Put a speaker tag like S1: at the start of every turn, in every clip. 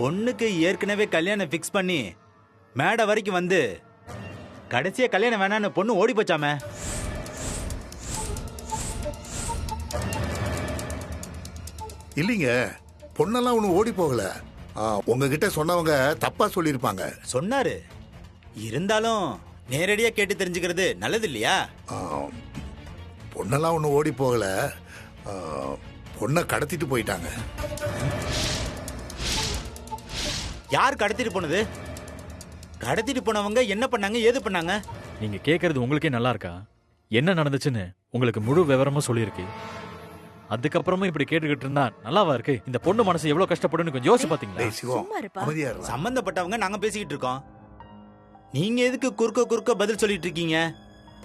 S1: பொண்ணுக்கு ஏற்கனவே கல்யாணம் ஃபிக்ஸ் பண்ணி மேடை வரைக்கும் வந்து கடைசியா கல்யாணம் வேணான்னு பொண்ணு ஓடி போச்சாமே.
S2: இல்லைங்க, பொண்ணெல்லாம் ஒன்றும் ஓடி போகல. உங்ககிட்ட சொன்னவங்க தப்பா சொல்லியிருப்பாங்க.
S1: சொன்னாரு, இருந்தாலும் நேரடியா கேட்டு தெரிஞ்சுக்கிறது நல்லது இல்லையா?
S2: பொண்ணெல்லாம் ஒன்றும் ஓடி போகல, பொண்ணை கடத்திட்டு போயிட்டாங்க.
S1: யார் கடத்திட்டு போனது? கடத்திட்டு போனவங்க என்ன பண்ணாங்க, ஏது பண்ணாங்க?
S3: நீங்க கேக்குறது உங்களுக்கே நல்லா இருக்கா? என்ன நடந்துச்சுன்னு உங்களுக்கு முழு விவரமா சொல்லியிருக்கு. அதுக்கப்புறமும் இப்படி கேட்டுக்கிட்டு இருந்தா நல்லாவா இருக்கு? இந்த பொண்ணு மனசு எவ்வளவு கஷ்டப்படுன்னு கொஞ்சம் யோசிச்சு பாத்தீங்களா?
S1: சம்பந்தப்பட்டவங்க நாங்க பேசிக்கிட்டு இருக்கோம், நீங்க எதுக்கு குறுக்க பதில் சொல்லிட்டு இருக்கீங்க?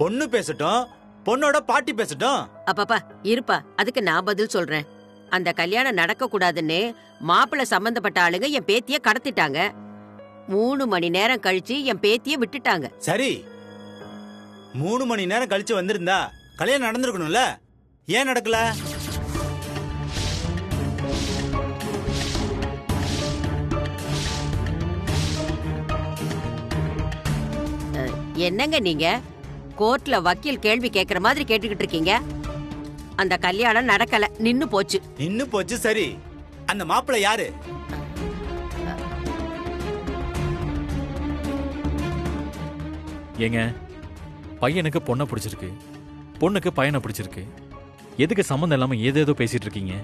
S1: பொண்ணு பேசட்டும், பொண்ணோட பாட்டி பேசட்டும்.
S4: அப்பப்பா இருப்பா, அதுக்கு நான் பதில் சொல்றேன். அந்த கல்யாணம் நடக்க கூடாதுன்னு மாப்பிள்ளை சம்பந்தப்பட்ட ஆளுங்க என் பேத்திய கடத்திட்டாங்க. 3 மணி நேரம் கழிச்சு என் பேத்திய விட்டுட்டாங்க.
S1: சரி, 3 மணி நேரம் கழிச்சு வந்திருந்தா கல்யாணம் நடந்திருக்கணும்ல, ஏன் நடக்கல?
S4: என்னங்க நீங்க கோர்ட்ல வக்கீல் கேள்வி கேக்குற மாதிரி கேட்டுக்கிட்டு இருக்கீங்க? அந்த கல்யாணம் நடக்கல, நின்னு போச்சு.
S1: நின்னு போச்சு. சரி, அந்த மாப்பிள்ளை யாரு?
S3: ஏங்க, பையனுக்கு பொண்ணை பிடிச்சிருக்கு, பொண்ணுக்கு பையனை பிடிச்சிருக்கு. எதுக்கு சம்மந்தம் இல்லாம ஏதேதோ பேசிட்டு இருக்கீங்க?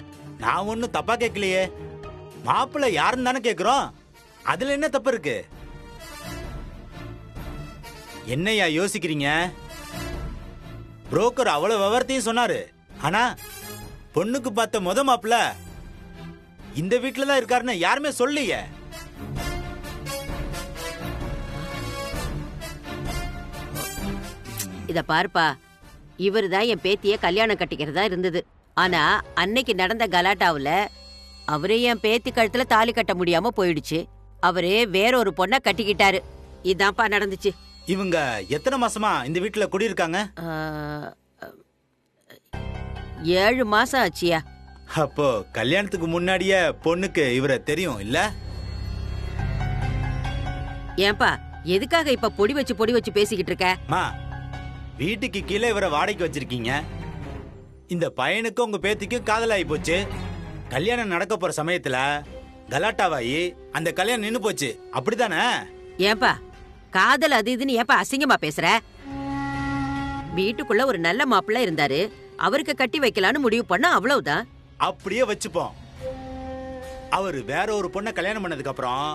S1: நான் ஒன்னும் தப்பா கேட்கலையே. மாப்பிள்ளை யாருன்னு தானே கேக்குறோம், அதுல என்ன தப்பு இருக்கு? என்னையா யோசிக்கிறீங்க? புரோக்கர் அவ்வளவு விவரத்தையும் சொன்னாரு, ஆனா பொண்ணுக்கு பார்த்த முத மாப்பிள்ள இந்த வீட்டுலதான் இருக்காருன்னு யாருமே சொல்லலையே.
S4: இத பாருப்பா, இவருதான் என் பேத்திய கல்யாணம் கட்டிக்கிறதா இருந்தது. ஆனா அன்னைக்கு நடந்த கலாட்டாவுல அவரே என் பேத்தி கழுத்துல தாலி கட்ட முடியாம போயிடுச்சு. அவரு வேற ஒரு பொண்ண கட்டிக்கிட்டாரு. இதான்ப்பா நடந்துச்சு.
S1: இவங்க எத்தனை மாசமா இந்த வீட்டுல குடியிருக்காங்க?
S4: 7 மாசம் ஆச்சியா.
S1: அப்போ கல்யாணத்துக்கு முன்னாடியே பொண்ணுக்கு இவரை தெரியும் இல்ல?
S4: ஏன்பா எதுக்காக இப்ப பொடி வச்சு பேசிக்கிட்டு இருக்க?
S1: வீட்டுக்கு கீழே இவரை வாடகைக்கு வச்சிருக்கீங்க. இந்த பையனுக்கும் உங்க பேத்திக்கும் காதலாகி போச்சு. கல்யாணம் நடக்க போற சமயத்துல கலாட்டாவாயி அந்த கல்யாணம் நின்னு போச்சு, அப்படித்தானே?
S4: ஏன்பா காதல் அது இதுன்னு ஏப்பா அசிங்கமா பேசுற? வீட்டுக்குள்ள ஒரு நல்ல மாப்பிள்ளை இருந்தாரு, அவருக்கு கட்டி வைக்கலான்னு முடிவு பண்ண, அவ்வளவுதான்.
S1: அப்படியே வச்சுப்போம். அவரு வேற ஒரு பொண்ணை கல்யாணம் பண்ணதுக்கு அப்புறம்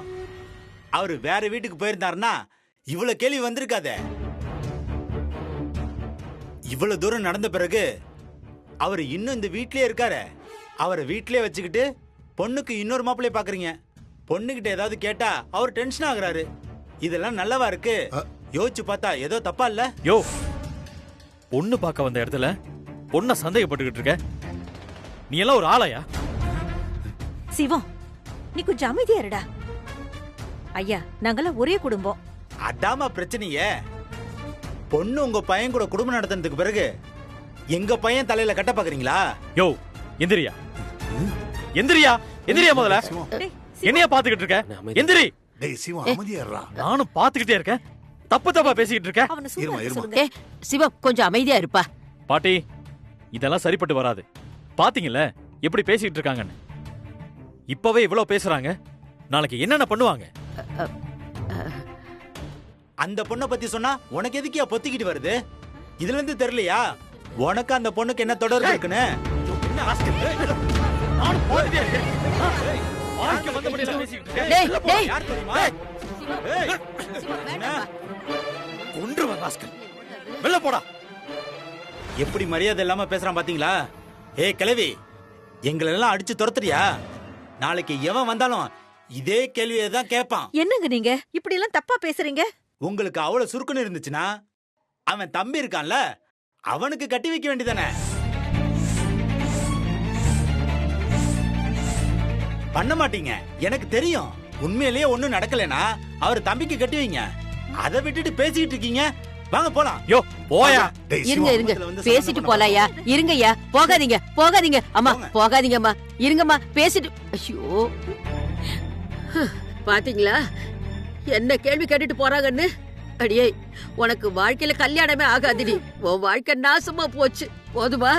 S1: அவரு வேற வீட்டுக்கு போயிருந்தாருன்னா இவ்வளவு கேள்வி வந்திருக்காதே. இவ்வளவு தூரம் நடந்த பிறகு அவரு இன்னும் இந்த வீட்லயே இருக்காரு. அவரை வீட்லயே வச்சுக்கிட்டு பொண்ணுக்கு இன்னொரு மாப்பிள்ளைய பாக்குறீங்க. பொண்ணுகிட்ட ஏதாவது கேட்டா அவர் டென்ஷன் ஆகுறாரு. இதெல்லாம் நல்லவா இருக்கு? யோசிச்சு பார்த்தா ஏதோ தப்பா இல்ல?
S3: யோ, பொண்ணு பார்க்க வந்த இடத்துல பொண்ண சந்தேகப்பட்டுக்கிட்டு இருக்க, நீ எல்லாம் ஒரு ஆளையா?
S5: சிவம், நீ கொஞ்சம் அமைதியா இருடா. ஐயா, நாங்கெல்லாம் ஒரே குடும்பம்.
S1: அதாம பிரச்சனையே. பொண்ணு உங்க பையன் கூட குடும்பம் நடத்தினதுக்கு பிறகு எங்க பையன் தலையில கட்ட பாக்குறீங்களா?
S3: யோ, எந்திரியா எந்திரியா எந்திரியா, முதல்ல என்னையா பாத்துக்கிட்டு இருக்க? எந்திரி. நானும் பாத்துக்கிட்டே இருக்கேன், தப்பா பேசிக்கிட்டு இருக்க.
S4: சிவம் கொஞ்சம் அமைதியா இருப்பா.
S3: பாட்டி, இதெல்லாம் சரிப்பட்டு வராது. பாத்தீங்கல்ல எப்படி பேசிட்டு இருக்காங்கன்னு. இப்பவே இவ்வளவு பேசுறாங்க, நாளைக்கு என்னென்ன பண்ணுவாங்க?
S1: அந்த பொண்ணை பத்தி சொன்னா உனக்கு எதுக்கியா பொத்திக்கிட்டு வருது? இதுல இருந்து தெரியலையா உனக்கு அந்த பொண்ணுக்கு என்ன தொடர்பு இருக்குன்னு? எப்படி மரியாதை இல்லாம பேசுறான் பாத்தீங்களா? ஏய் கிழவி, எங்களை எல்லாம் அடிச்சு துரத்துறியா? நாளைக்கு எவன் வந்தாலும் இதே கேள்வியை தான் கேட்பான்.
S5: என்னங்க நீங்க இப்படி எல்லாம் தப்பா பேசுறீங்க?
S1: உங்களுக்கு அவ்வளவு சுருக்குன்னு இருந்துச்சுன்னா அவன் தம்பி இருக்கான்ல, அவனுக்கு கட்டி வைக்க வேண்டியதானே? பண்ண மாட்டீங்க, எனக்கு தெரியும். உண்மையிலேயே ஒண்ணும் நடக்கலனா அவர் தம்பிக்கு கட்டி வைங்க. அதை விட்டுட்டு பேசிக்கிட்டு இருக்கீங்க. வாங்க போலாம்.
S3: யோ போயா.
S4: இருங்க இருங்க, பேசிட்டு போலாயா? இருங்கய்யா, போகாதீங்க. அம்மா போகாதீங்கம்மா, இருங்கம்மா, பேசிட்டு. ஐயோ, பாத்தீங்களா என்ன கேள்வி கேட்டுட்டு போறாங்கன்னு? அடியே, உனக்கு வாழ்க்கையில கல்யாணமே ஆகாதுடி. உன் வாழ்க்கை நாசமா போச்சு. போதுமா?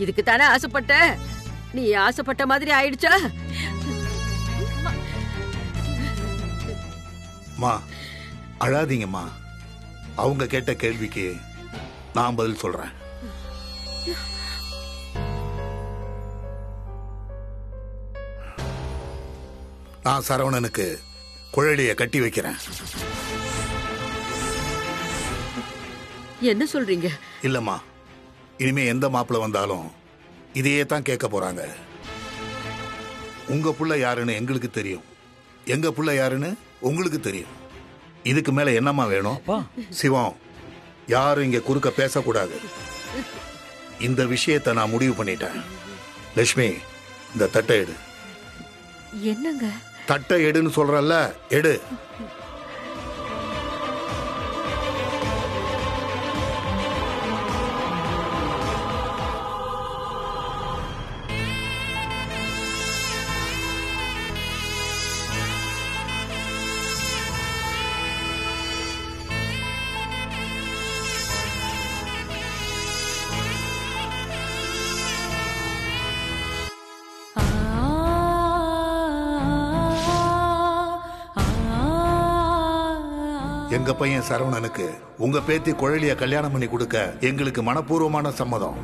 S4: இதுக்கு தானே ஆசைப்பட்ட? நீ ஆசைப்பட்ட மாதிரி ஆயிடுச்சா?
S2: மா அழாதீங்கம்மா. அவங்க கேட்ட கேள்விக்கு நான் பதில் சொல்றேன். நான் சரவணனுக்கு குழலிய கட்டி வைக்கிறேன்.
S4: என்ன சொல்றீங்க?
S2: இல்லம்மா, இனிமே எந்த மாப்பிள்ள வந்தாலும் இதையே தான் கேட்க போறாங்க. உங்க புள்ள யாருன்னு எங்களுக்கு தெரியும், எங்க புள்ள யாருன்னு உங்களுக்கு தெரியும். இதுக்கு மேல என்னம்மா வேணும்? சிவம், யாரும் இங்க குறுக்க பேசக்கூடாது. இந்த விஷயத்தை நான் முடிவு பண்ணிட்டேன். லட்சுமி, இந்த தட்டை எடு.
S5: என்னங்க?
S2: தட்டை எடுன்னு சொல்றல்ல, எடு. எங்க பையன் சரவணனுக்கு உங்க பேத்தி குழலிய கல்யாணம் பண்ணி கொடுக்க எங்களுக்கு மனப்பூர்வமான சம்மதம்.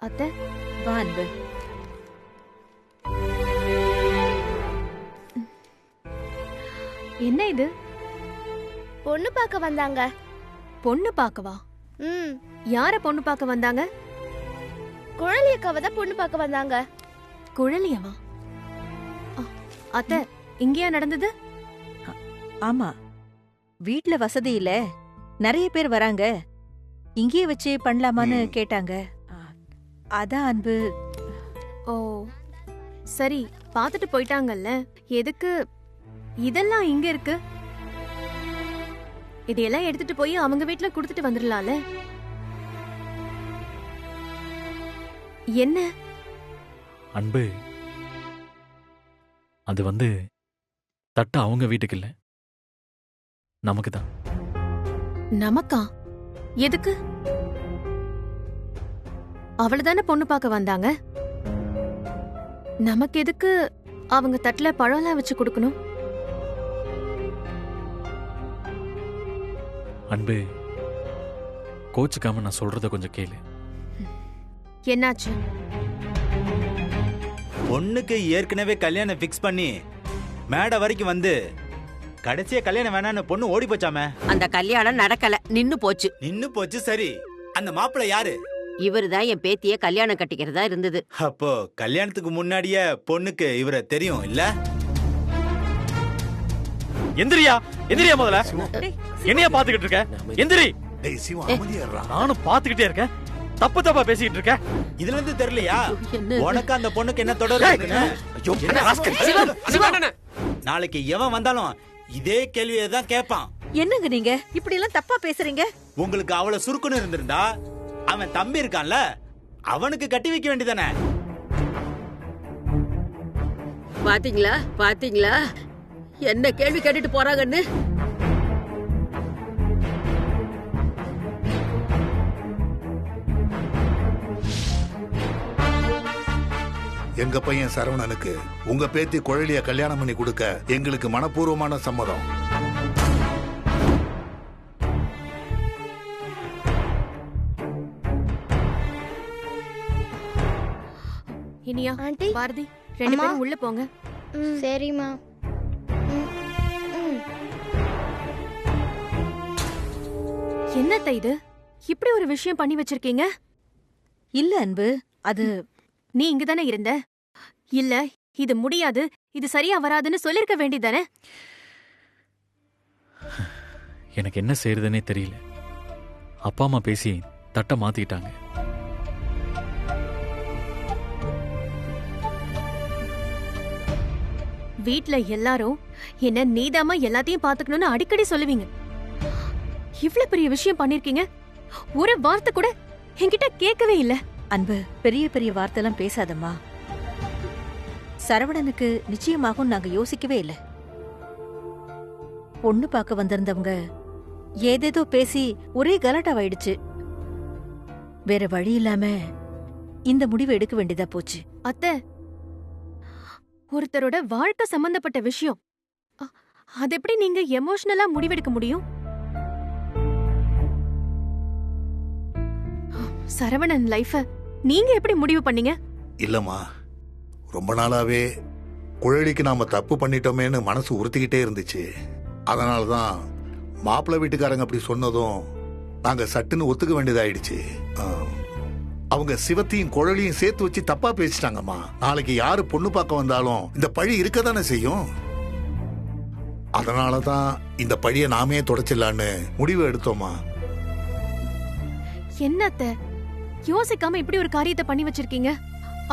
S5: அத்தை, வா அன்பு.
S6: என்ன இது?
S7: பொண்ணு பார்க்க வந்தாங்க.
S6: பொண்ணு பார்க்கவா? யார பொண்ணு பார்க்க வந்தாங்க?
S7: குழலி அக்காவை தான் பொண்ணு பார்க்க வந்தாங்க.
S6: குழலியவா? அத்தை, இங்கேயா நடந்தது?
S5: ஆமா, வீட்ல வசதி இல்ல, நிறைய பேர் வராங்க, இங்கேயே வச்சு பண்ணலாமான்னு கேட்டாங்க. அதான் அன்பு.
S6: ஓ சரி, பார்த்துட்டு போயிட்டாங்கல்ல, எதுக்கு இதெல்லாம் இங்க இருக்கு? இதையெல்லாம் எடுத்துட்டு போய் அவங்க வீட்ல கொடுத்துட்டு வந்துடலாம்ல. என்ன
S3: அன்பு, அது தட்ட அவங்க வீட்டுக்கு இல்ல, நமக்கு தான்.
S6: நமக்கா? எதுக்கு? அவளதானே பொண்ணு பார்க்க வந்தாங்க. நமக்கு எதுக்கு அவங்க தட்டுல பழம்லாம் வச்சு கொடுக்கணும்?
S3: அன்பு, கோச்சுக்காம நான் சொல்றத கொஞ்சம் கேளு.
S6: என்னாச்சு?
S1: பொண்ணுக்கு ஏற்கனவே கல்யாணம் ஃபிக்ஸ் பண்ணி மேடை வரைக்கும் வந்து கடைசியா கல்யாணம் வேணான்னு பொண்ணு ஓடி போச்சாமே.
S4: அந்த கல்யாணம் நடக்கல, நின்னு போச்சு.
S1: நின்னு போச்சு. சரி, அந்த மாப்பிள்ளை யாரு?
S4: இவருதான் என் பேத்திய கல்யாணம் கட்டிக்கிறதா இருந்தது.
S1: அப்போ கல்யாணத்துக்கு முன்னாடியே பொண்ணுக்கு இவரை தெரியும் இல்ல?
S3: எந்திரியா, எந்திரியா முதல்ல. என்னையா பாத்துக்கிட்டு இருக்க? எந்திரி.
S2: டேய் சிவம், அமைதியா இருடா.
S3: நானும் பாத்துக்கிட்டே இருக்கேன், தப்பு தப்பா பேசிக்கிட்டு இருக்க.
S1: இதுல இருந்து தெரியலையா
S4: என்ன?
S1: உனக்கு அந்த பொண்ணுக்கு என்ன தொடர்பு? நாளைக்கு எவன் வந்தாலும் இதே கேள்வியை தான் கேட்பான்.
S5: என்னங்க நீங்க இப்படி எல்லாம் தப்பா பேசுறீங்க?
S1: உங்களுக்கு அவளை சுருக்குன்னு இருந்திருந்தா அவன் தம்பி இருக்கான்ல, அவனுக்கு கட்டி வைக்க வேண்டியதானே.
S4: பாத்தீங்களா பாத்தீங்களா என்ன கேள்வி கேட்டுட்டு போறாங்கன்னு?
S2: எங்க பையன் சரவணனுக்கு உங்க பேத்தி குழலிய கல்யாணம் பண்ணி கொடுக்க எங்களுக்கு மனப்பூர்வமான சம்மதம்.
S6: இனியா,
S7: ஆண்டி,
S6: பாரதி, ரெண்டு
S7: அம்மா.
S6: பேரும் உள்ள போங்க.
S7: சரிம்மா.
S6: என்னத்த இது? இப்படி ஒரு விஷயம் பண்ணி வச்சிருக்கீங்க?
S5: இல்ல அன்பு, அது
S6: நீ இங்கதானே இருந்த? இல்ல, இது முடியாது, இது சரியா வராதுன்னு சொல்லிருக்க வேண்டியதானே?
S3: எனக்கு என்ன செய்யறதுன்னே தெரியல. அப்பா அம்மா பேசி தட்டை மாத்திக்கிட்டாங்க.
S6: வீட்ல எல்லாரும் என்ன நீதாமா எல்லாத்தையும் பாத்துக்கணும்னு அடிக்கடி சொல்லுவீங்க. இவ்ளோ பெரிய விஷயம் பண்ணிருக்கீங்க, ஒரு வார்த்தை கூட என்கிட்ட கேட்கவே இல்ல.
S5: அன்பு, பெரிய பெரிய வார்த்தைலாம் பேசாதம்மா. சரவணனுக்கு நிச்சயமாகும் நாங்க யோசிக்கவே இல்ல. பொண்ணு பார்க்க வந்திருந்தவங்க ஏதேதோ பேசி ஒரே கலாட்டாவாயிடுச்சு. வேற வழி இல்லாம இந்த முடிவை எடுக்க வேண்டியதா போச்சு.
S6: அத்தை, ஒருத்தரோட வாழ்க்கை சம்பந்தப்பட்ட விஷயம், அது எப்படி நீங்க எமோஷனலா முடிவெடுக்க முடியும்? சரவணன் லைஃப நீங்க எப்படி முடிவு பண்ணீங்க?
S2: இல்லம்மா, ரொம்ப நாளாவே குழலிக்கு நாம தப்பு பண்ணிட்டோமேன்னு மனசு உறுத்திக்கிட்டே இருந்துச்சு. அதனாலதான் மாப்பிள்ளை வீட்டுக்காரங்க அப்படி சொன்னதும் நாங்க சட்டுன்னு ஒத்துக்க வேண்டியதாயிடுச்சு. அவங்க சிவத்தையும் குழலியும் சேர்த்து வச்சு தப்பா பேசிட்டாங்கம்மா. நாளைக்கு யாரு பொண்ணு பார்க்க வந்தாலும் இந்த பழி இருக்கதானே செய்யும். அதனாலதான் இந்த பழிய நாமே தொடச்சிடலான்னு முடிவு எடுத்தோமா.
S6: என்னத்த யோசிக்காம இப்படி ஒரு காரியத்தை பண்ணி வச்சிருக்கீங்க?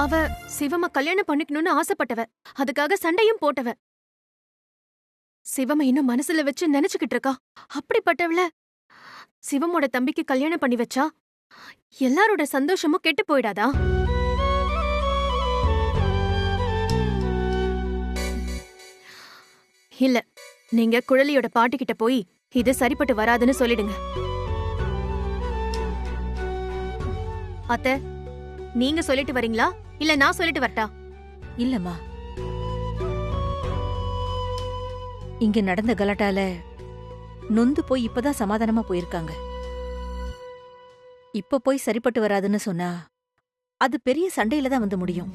S6: அவ சிவம கல்யாணம் பண்ணிக்கணும்னு ஆசைப்பட்டவ, அதுக்காக சண்டையும் போட்டவ. சிவம இன்னும் மனசுல வச்சு நினைச்சுக்கிட்டு இருக்கா. அப்படிப்பட்டவள சிவமோட தம்பிக்கு கல்யாணம் பண்ணி வச்சா எல்லாரோட சந்தோஷமும் கெட்டு போயிடாதா? இல்ல, நீங்க குழலியோட பாட்டிக்கிட்ட போய் இது சரிப்பட்டு வராதுன்னு சொல்லிடுங்க. அத்தை, நீங்க சொல்லிட்டு வரீங்களா இல்ல நான் சொல்லிட்டு வரட்டா?
S5: இல்லம்மா, இங்க நடந்த கலாட்டால நொந்து போய் இப்பதான் சமாதானமா போயிருக்காங்க. இப்ப போய் சரிப்பட்டு வராதுன்னு சொன்னா அது பெரிய சண்டையில தான் வந்து முடியும்.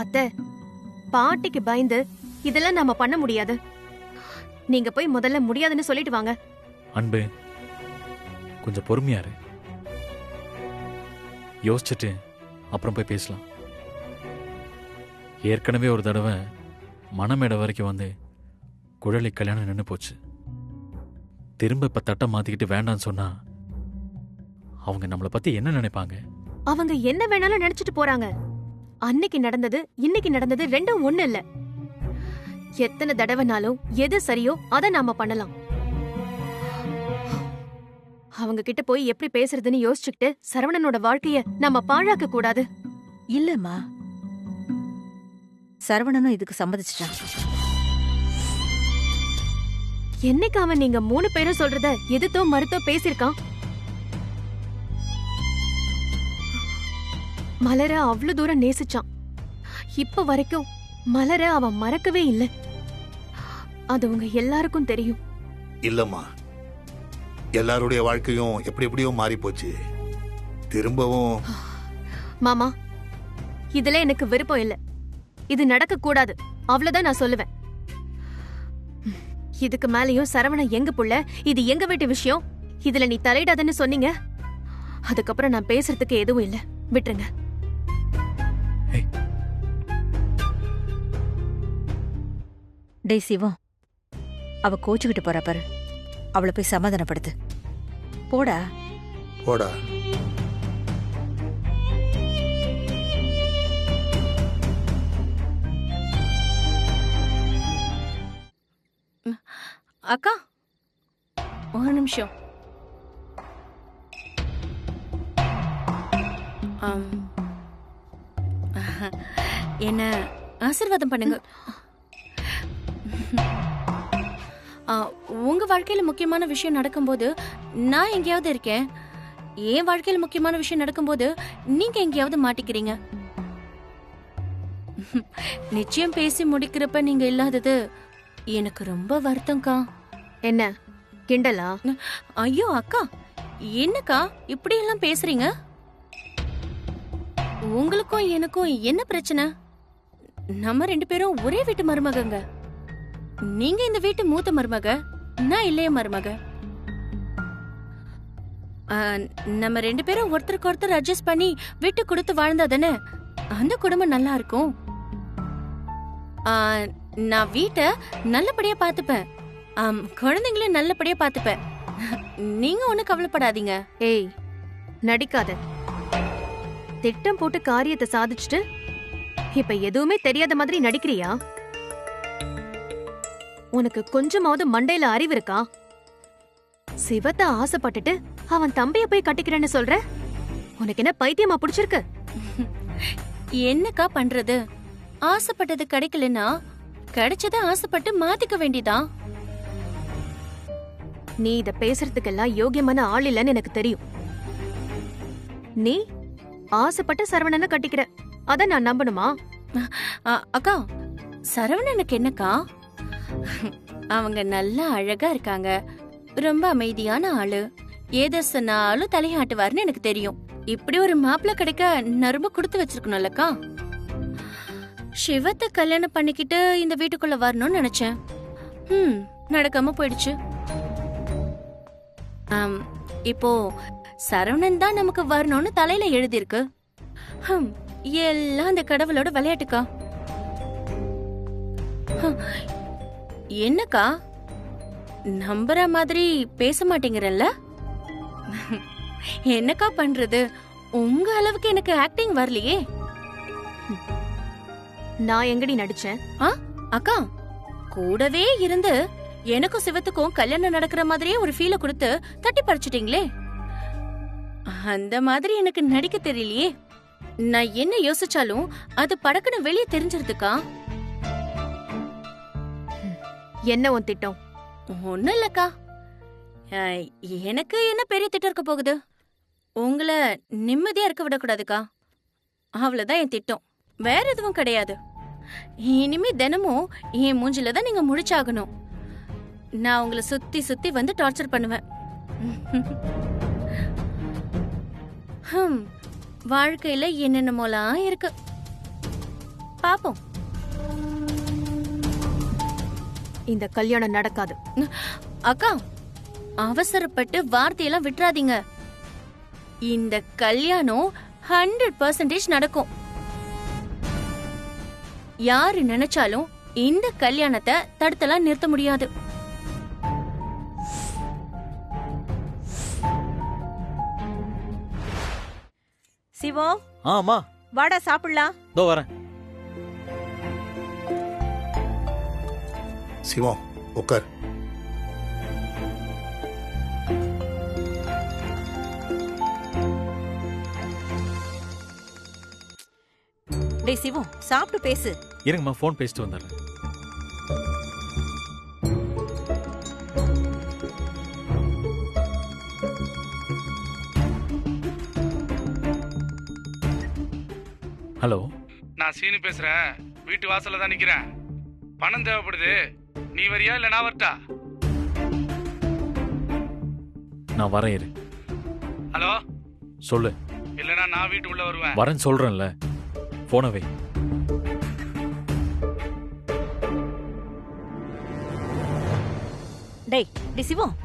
S6: அத்தை, பாட்டிக்கு பயந்து இதெல்லாம் நாம பண்ண முடியாது. நீங்க போய் முதல்ல முடியாதுன்னு சொல்லிட்டு வாங்க.
S3: அன்பு, கொஞ்சம் பொறுமையா இரு. யோசிச்சுட்டு அப்புறம் போய் பேசலாம். ஏற்கனவே ஒரு தடவை மனமேடை வரைக்கும் வந்து குழலி கல்யாணம் நின்று போச்சு. திரும்ப இப்ப தட்டை மாத்திக்கிட்டு வேண்டான்னு சொன்னா அவங்க நம்மளை பத்தி என்ன நினைப்பாங்க?
S6: அவங்க என்ன வேணாலும் நினைச்சிட்டு போறாங்க. அன்னைக்கு நடந்தது இன்னைக்கு நடந்தது ரெண்டும் ஒண்ணு இல்ல. எத்தனை தடவைனாலும் எது சரியோ அதை நாம பண்ணலாம். அவங்க கிட்ட போய் எப்படி பேசுறதுன்னு யோசிச்சுக்கிட்டு சரவணனோட வாழ்க்கைய நாம பாழாக்க கூடாது.
S5: இல்லம்மா, சரவணனும் இதுக்கு சம்மதிச்சிட்டான்.
S6: என்னைக்கு அவன் நீங்க 3 பேரும் சொல்றத எதிர்த்தோ மறுத்தோ பேசிருக்கான்? மலர அவ்வளவு தூரம் நேசிச்சான். இப்ப வரைக்கும் மலர அவன் மறக்கவே இல்ல. அது உங்க எல்லாருக்கும் தெரியும்.
S2: இல்லம்மா, எல்லாருடைய வாழ்க்கையும் எப்படி எப்படியோ மாறி போச்சு. திரும்பவும்
S6: மாமா, இதுல எனக்கு விருப்பம் இல்ல. இது நடக்க கூடாது, அவ்வளவுதான் நான் சொல்லுவேன். இதுக்கு மேலயும் சரவணன் எங்க புள்ள, இது எங்க வீட்டு விஷயம், இதுல நீ தலையிடாதன்னு சொன்னீங்க. அதுக்கப்புறம் நான் பேசுறதுக்கு எதுவும் இல்ல, விட்டுருங்க.
S5: டேய் சிவம், அவ கோச்சுக்கிட்டு போறா பாரு, அவளை போய் சமாதானப்படுத்து. போடா
S2: போடா.
S8: அக்கா, ஒரு நிமிஷம். என்ன ஆசீர்வாதம் பண்ணுங்க. உங்க வாழ்க்கையில முக்கியமான விஷயம் நடக்கும்போது நான் எங்கேயாவது இருக்கேன். என் வாழ்க்கையில முக்கியமான விஷயம் நடக்கும்போது நீங்க எங்கேயாவது மாட்டிக்கிறீங்க. நிச்சயம் பேசி முடிக்கிறப்ப நீங்க இல்லாதது எனக்கு ரொம்ப வருத்தம்க்கா.
S6: என்ன கிண்டலா?
S8: ஐயோ அக்கா, என்னக்கா இப்படி எல்லாம் பேசுறீங்க? உங்களுக்கும் எனக்கும் என்ன பிரச்சனை? நம்ம 2 பேரும் ஒரே வீட்டு மருமகங்க. நீங்க இந்த வீட்டு மூத்த மருமக, நான் இல்லைய மருமக. நம்ம 2 பேரும் ஒருத்தருக்கு ஒருத்தர் அட்ஜஸ்ட் பண்ணி விட்டு கொடுத்து வாழ்ந்தாதானே அந்த குடும்பம் நல்லா இருக்கும். நான் வீட்டை நல்லபடியா பாத்துப்பேன், குழந்தைங்களையும் நல்லபடியா பாத்துப்பேன். நீங்க ஒண்ணும் கவலைப்படாதீங்க.
S6: ஏய், நடிக்காத. திட்டம் போட்டு காரியத்தை சாதிச்சுட்டு இப்ப எதுவுமே தெரியாத மாதிரி நடிக்கிறியா? உனக்கு கொஞ்சமாவது மண்டையில அறிவு இருக்கா? சிவத்தை ஆசைப்பட்டுட்டு அவன் தம்பிய போய் கட்டிக்கிறேன்னு சொல்ற? உனக்கு என்ன பைத்தியமா பிடிச்சிருக்கு?
S8: என்னக்கா பண்றது? ஆசைப்பட்டது கிடைக்கலன்னா கிடைச்சத ஆசைப்பட்டு மாத்திக்க வேண்டியதா?
S6: நீ இத பேசுறதுக்கெல்லாம் யோகியமான ஆள் இல்லன்னு எனக்கு தெரியும். நீ ஆசைப்பட்ட சரவணனை கட்டிக்கிற, அத நான் நம்பணுமா?
S8: அக்கா, சரவணனுக்கு என்னக்கா? அவங்க நல்லா அழகா இருக்காங்க, ரொம்ப அமைதியான ஆளு, ஏத சொன்னாலும் தலையாட்டுவார்னு எனக்கு தெரியும். இப்படி ஒரு மாப்பிள்ள கிடைக்க நான் ரொம்ப கொடுத்து வச்சிருக்கணும்லக்கா. சிவத்தை கல்யாணம் பண்ணிக்கிட்டு இந்த வீட்டுக்குள்ள வரணும்னு நினைச்சேன். நடக்காம போயிடுச்சு. இப்போ சரவணன் தான் நமக்கு வரணும்னு தலையில எழுதிருக்கு. எல்லாம் அந்த கடவுளோட விளையாட்டுக்கா. என்னக்கா நம்புற மாதிரி பேச மாட்டேங்கிறல்ல? என்னக்கா பண்றது? உங்க அளவுக்கு எனக்கு ஆக்டிங் வரலையே.
S6: நான் எங்கடி நடிச்சேன்?
S8: அக்கா, கூடவே இருந்து எனக்கும் சிவத்துக்கும் கல்யாணம் நடக்கிற மாதிரியே ஒரு ஃபீல கொடுத்து தட்டி பறிச்சிட்டீங்களே. அந்த மாதிரி எனக்கு நடிக்க தெரியலையே. நான் என்ன யோசிச்சாலும் அது படக்குன்னு வெளியே தெரிஞ்சிருதுக்கா.
S6: என்ன உன் திட்டம்?
S8: ஒண்ணும் இல்லக்கா, எனக்கு என்ன பெரிய திட்டம் இருக்க போகுது? உங்களை நிம்மதியா இருக்க விடக்கூடாதுக்கா, அவ்வளவுதான் என் திட்டம். வேற எதுவும் கிடையாது. இனிமே தினமும் என் மூஞ்சில தான் நீங்க முடிச்சாகணும். நான் உங்களை சுத்தி சுத்தி வந்து டார்ச்சர் பண்ணுவேன். வாழ்க்கையில என்னென்னமோலாம் இருக்கு, பாப்போம்.
S6: இந்த கல்யாணம் நடக்காது.
S8: அக்கா, அவசரப்பட்டு வார்த்தையெல்லாம் விட்டுறாதீங்க. இந்த கல்யாணம் 100% நடக்கும். யாரு நினைச்சாலும் இந்த கல்யாணத்தை தடுத்தலாம் நிறுத்த முடியாது.
S5: சிவம்,
S3: ஆமா,
S5: வாடா சாப்பிடலாம்.
S3: இதோ வரேன்.
S2: சிவம், உட்கார்.
S5: டேய் சிவம், சாப்பிட்டு பேசு.
S3: இருங்கம்மா, ஃபோன் பேசிட்டு வந்துடுறேன். ஹலோ,
S9: நான் சீனு பேசுறேன். வீட்டு வாசல்ல தான் நிக்கிறேன். பணம் தேவைப்படுது. நீ வரியா இல்ல நான் வரட்டா?
S3: நான் வரேன், இரு.
S9: ஹலோ,
S3: சொல்லு.
S9: இல்லனா நான் வீட்டு உள்ள வருவேன்.
S3: வரேன்னு சொல்றேன்ல, போன வை.
S5: டேய் டேய் சிவம்,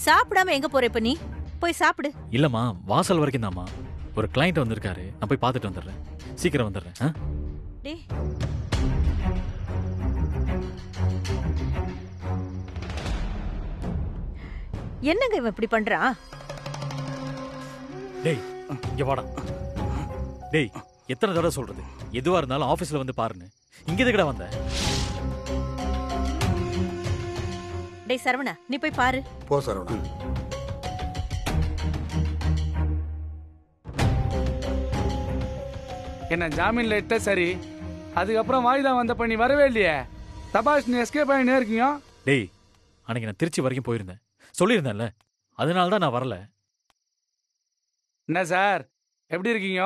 S5: சாப்பிடாம எங்க போற இப்ப நீ? போய் சாப்பிடு.
S3: இல்லம்மா, வாசல் வரைக்கும் தாம்மா. ஒரு கிளைண்ட் வந்திருக்காரு, நான் போய் பார்த்துட்டு வந்துடுறேன். சீக்கிரம் வந்துடுறேன்.
S5: டேய் என்னங்க இவன் இப்படி பண்றான்?
S3: டேய் இங்க வாடா. டேய், எத்தனை தடவை சொல்றது, எதுவா இருந்தாலும் ஆபீஸ்ல வந்து பாருன்னு. இங்க எதுக்குடா வந்த?
S5: டேய் சரவணா, நீ போய் பாரு.
S2: போ சரவணா.
S9: என்ன ஜாமீன்ல இட்ட சரி, அதுக்கப்புறம் வாய்தா வந்த பண்ணி வரவே இல்லையே. தபாஷ், நீ எஸ்கேப் ஆகினே இருக்கீங்க.
S3: டேய், அன்னைக்கு நான் திருச்சி வரைக்கும் போயிருந்தேன், சொல்லியிருந்தேன்ல, அதனால தான் நான் வரல.
S9: என்ன சார், எப்படி இருக்கீங்க?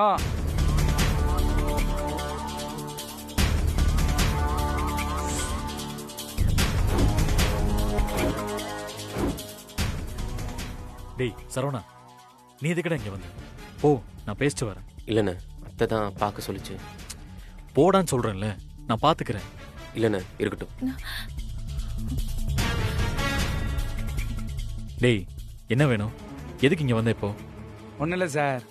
S3: டேய் சரவணா, நீ எதுக்கடா இங்க வந்த? போ, நான் பேசிட்டு வரேன்.
S10: இல்லைண்ணே, அத்தை தான் பார்க்க சொல்லிச்சு.
S3: போடான்னு சொல்றேன்ல, நான் பாத்துக்கிறேன்.
S10: இல்லைண்ணே, இருக்கட்டும்.
S3: டேய், என்ன வேணும்? எதுக்கு இங்க வந்த இப்போ?
S9: ஒன்றும் இல்லை சார்.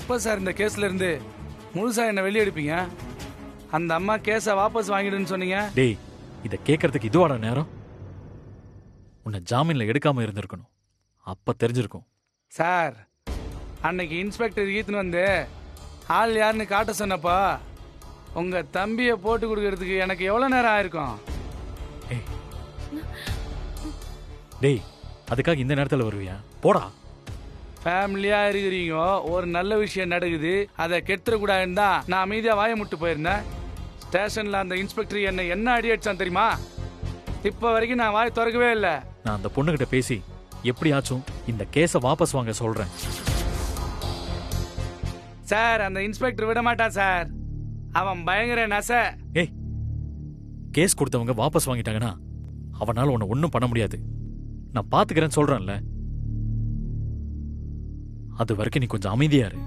S9: எப்போ சார் இந்த கேஸ்ல இருந்து முழுசா என்ன வெளியே எடுப்பீங்க? அந்த அம்மா கேஸை வாபஸ் வாங்கிடுன்னு சொன்னீங்க.
S3: டேய், இதை கேட்கறதுக்கு இதுவாட நேரம்? உன்னை ஜாமீன்ல எடுக்காம இருந்திருக்கணும். அப்ப தெரிஞ்சிருக்கும்.
S9: சார், அன்னைக்கு இன்ஸ்பெக்டர் ஈத்துன்னு வந்து ஆள் யாருன்னு காட்ட சொன்னப்பா உங்க தம்பியை போட்டு கொடுக்கறதுக்கு எனக்கு எவ்வளவு நேரம் ஆயிருக்கும்?
S3: டேய், அதுக்காக இந்த நேரத்துல வருவியா? போடா.
S9: ஃபேமிலியா இருக்கிறீங்க, ஒரு நல்ல விஷயம் நடக்குது, அதை கெடுத்துடக்கூடாதுன்னு தான் நான் அமைதியா வாய முட்டு போயிருந்தேன். ஸ்டேஷன்ல அந்த இன்ஸ்பெக்டர் என்ன அடி அடிச்சான் தெரியுமா? இப்ப வரைக்கும் நான் வாய் திறக்கவே இல்லை.
S3: நான் அந்த பொண்ணுகிட்ட பேசி எப்படியாச்சும் இந்த கேஸை வாபஸ் வாங்க சொல்றேன்.
S9: சார், அந்த இன்ஸ்பெக்டர் விட மாட்டான் சார். அவன் பயங்கர நச.
S3: ஏய், கேஸ் கொடுத்தவங்க வாபஸ் வாங்கிட்டாங்கன்னா அவனால உன்னை ஒன்னும் பண்ண முடியாது. நான் பாத்துக்கிறேன்னு சொல்றேன்ல. அது வரைக்கும் நீ கொஞ்சம் அமைதியா இரு.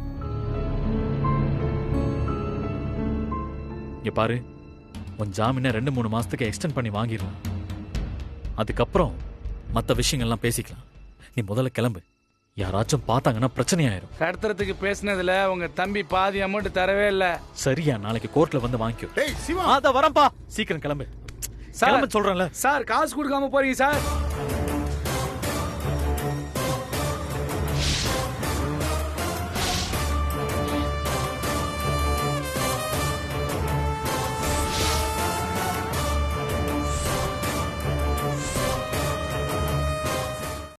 S3: இங்க பாரு, உன் ஜாமீனை 2-3 மாசத்துக்கு எக்ஸ்டெண்ட் பண்ணி வாங்கிடலாம். அதுக்கப்புறம் மற்ற விஷயங்கள்லாம் பேசிக்கலாம். நீ முதல்ல கிளம்பு. யாராச்சும் பார்த்தாங்கன்னா பிரச்சனையாயிரும்.
S9: கடத்துறதுக்கு பேசினதுல உங்க தம்பி பாதி அமௌண்ட் தரவே இல்ல.
S3: சரியா, நாளைக்கு கோர்ட்ல வந்து வாங்கிக்கோ. அத வரம்பா, சீக்கிரம் கிளம்பு. கிளம்பு சொல்றேன்ல.
S9: சார், காசு கொடுக்காம போறீங்க சார்.